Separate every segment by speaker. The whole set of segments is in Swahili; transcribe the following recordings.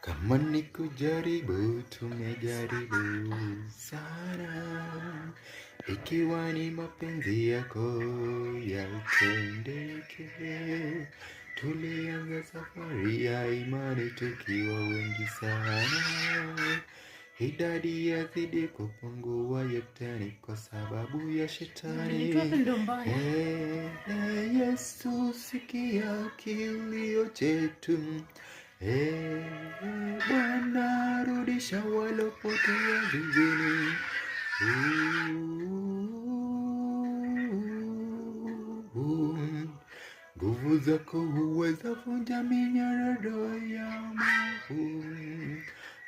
Speaker 1: Kama ni kujaribu, tumejaribu sana. Ikiwa ni mapenzi yako yatendeke, tulianza safari ya imani tukiwa wengi sana. Idadi yazidi kupungua yote ni kwa sababu ya shetani. Yesu, sikia kilio chetu. Bwana, rudisha walopotea zizini. Nguvu zako huweza vunja minyororo ya maovu.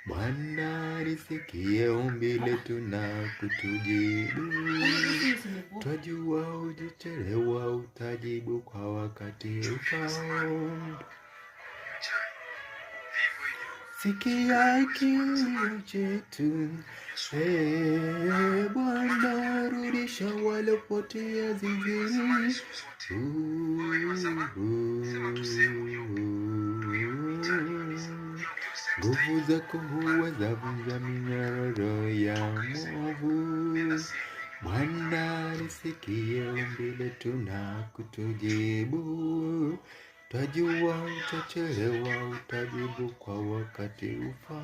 Speaker 1: Bwana, nisikie ombi letu na kutujibu. Twajua hujachelewa, utajibu kwa wakati ufao. Sikia kilio chetu, Bwana, rudisha walopotea zizini. Nguvu zako huweza vunja minyororo ya mwovu. Bwana, nisikie ombi letu na kutujibu. Twajua utachelewa, utajibu kwa wakati ufao.